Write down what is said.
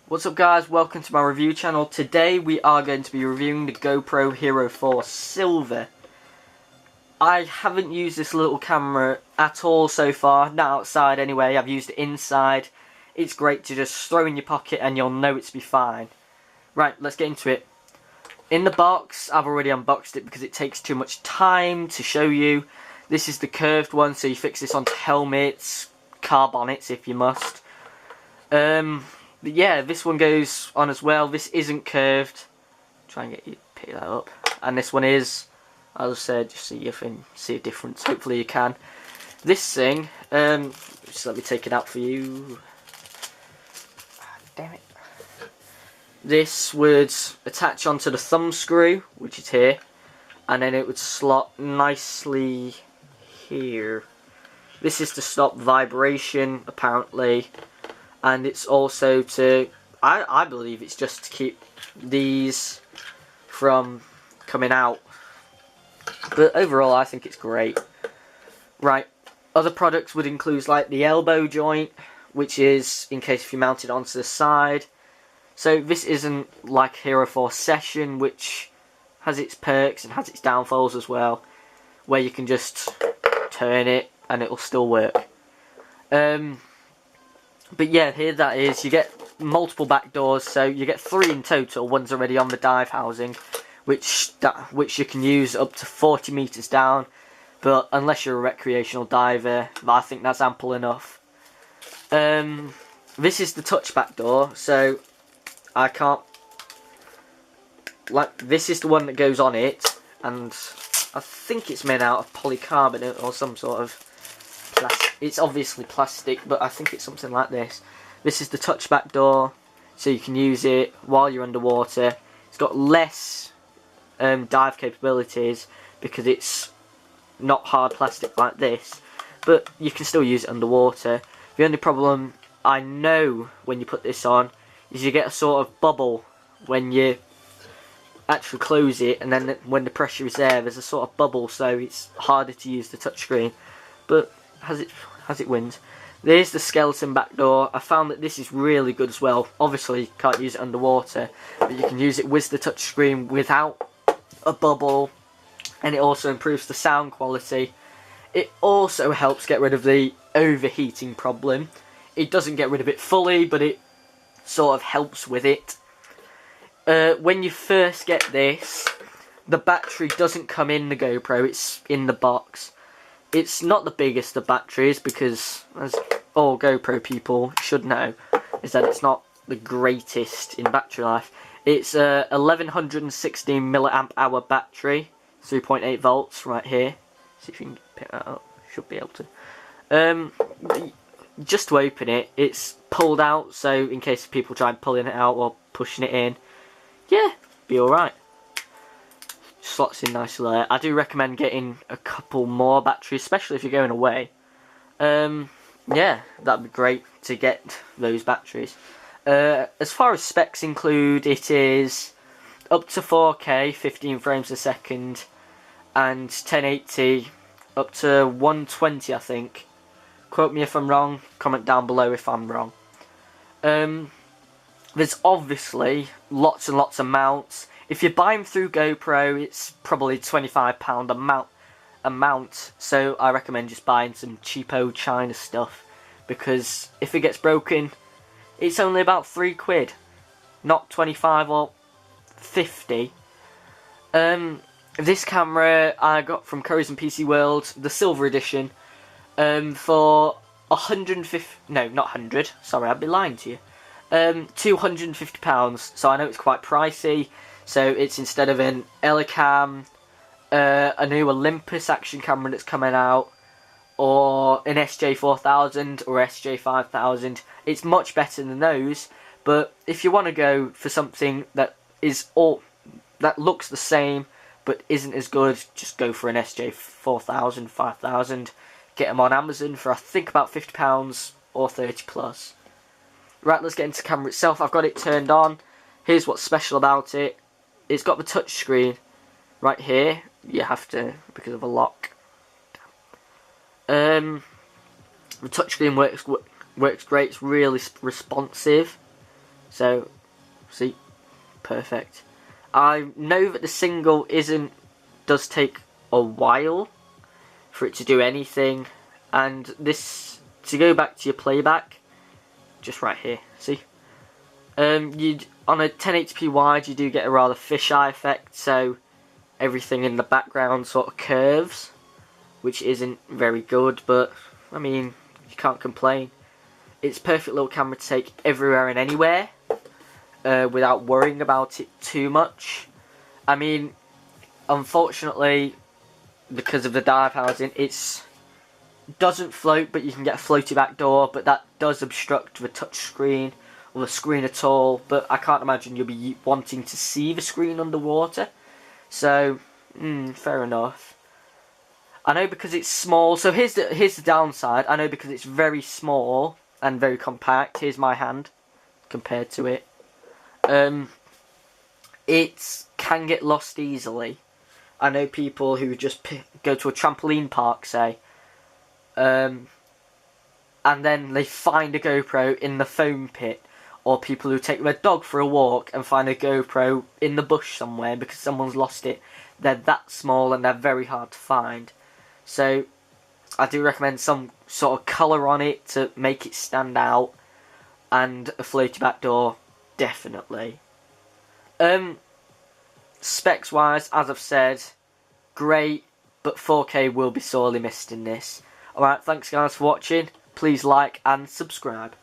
What's up guys, welcome to my review channel. Today we are going to be reviewing the GoPro Hero 4 Silver. I haven't used this little camera at all so far, not outside anyway, I've used it inside. It's great to just throw in your pocket and you'll know it's be fine. Right, let's get into it. In the box, I've already unboxed it because it takes too much time to show you. This is the curved one, so you fix this onto helmets, car bonnets if you must. But yeah, this one goes on as well. This isn't curved. Try and get you to pick that up. And this one is, as I said, just so you can see a difference. Hopefully you can. This thing, just let me take it out for you. Damn it. This would attach onto the thumb screw, which is here. And then it would slot nicely here. This is to stop vibration, apparently. And it's also to, I believe it's just to keep these from coming out. But overall I think it's great. Right, other products would include like the elbow joint, which is in case if you mount it onto the side. So this isn't like Hero 4 Session, which has its perks and has its downfalls as well, where you can just turn it and it'll still work. But yeah, here that is. You get multiple back doors, so you get 3 in total. One's already on the dive housing, which you can use up to 40 meters down. But unless you're a recreational diver, I think that's ample enough. This is the touch back door, so I can't. Like, this is the one that goes on it, and I think it's made out of polycarbonate or some sort of. It's obviously plastic, but I think it's something like this. This is the touchback door, so you can use it while you're underwater. It's got less dive capabilities because it's not hard plastic like this, but you can still use it underwater. The only problem I know when you put this on is you get a sort of bubble when you actually close it, and then when the pressure is there's a sort of bubble, so it's harder to use the touchscreen. But as it wins. There's the skeleton back door. I found that this is really good as well. Obviously you can't use it underwater, but you can use it with the touchscreen without a bubble, and it also improves the sound quality. It also helps get rid of the overheating problem. It doesn't get rid of it fully, but it sort of helps with it. When you first get this, the battery doesn't come in the GoPro, it's in the box. It's not the biggest of batteries because, as all GoPro people should know, is that it's not the greatest in battery life. It's a 1116 milliamp hour battery, 3.8 volts right here. See if you can pick that up. Should be able to. Just to open it, it's pulled out, so in case people try pulling it out or pushing it in, yeah, be alright. Slots in nicely there. I do recommend getting a couple more batteries, especially if you're going away. Yeah, that'd be great to get those batteries. As far as specs include, it is up to 4K, 15 frames a second, and 1080 up to 120, I think. Quote me if I'm wrong, comment down below if I'm wrong. There's obviously lots and lots of mounts. If you buy them through GoPro, it's probably £25 a mount, so I recommend just buying some cheapo China stuff, because if it gets broken, it's only about £3, not 25 or 50. This camera I got from Currys and PC World, the silver edition, for 150, no, not 100, sorry, I'd be lying to you, £250, so I know it's quite pricey. So it's instead of an Elecam, a new Olympus action camera that's coming out, or an SJ4000 or SJ5000. It's much better than those, but if you want to go for something that looks the same but isn't as good, just go for an SJ4000, 5000. Get them on Amazon for I think about £50 or 30 plus. Right, let's get into the camera itself. I've got it turned on. Here's what's special about it. It's got the touch screen right here. You have to, because of a lock. The touchscreen works great. It's really responsive. So, see, perfect. I know that the single does take a while for it to do anything, and this, to go back to your playback, just right here, see? You'd on a 1080p wide, you do get a rather fisheye effect, so everything in the background sort of curves, which isn't very good, but I mean, you can't complain. It's a perfect little camera to take everywhere and anywhere without worrying about it too much. I mean, unfortunately, because of the dive housing, it doesn't float, but you can get a floaty back door, but that does obstruct the touch screen or the screen at all. But I can't imagine you'll be wanting to see the screen underwater. So, fair enough. I know because it's small, so here's the downside. I know because it's very small and very compact. Here's my hand compared to it. It can get lost easily. I know people who just go to a trampoline park, say, and then they find a GoPro in the foam pit, or people who take their dog for a walk and find a GoPro in the bush somewhere because someone's lost it. They're that small and they're very hard to find. So I do recommend some sort of colour on it to make it stand out, and a floaty back door, definitely. Specs wise, as I've said, great, but 4K will be sorely missed in this. Alright, thanks guys for watching. Please like and subscribe.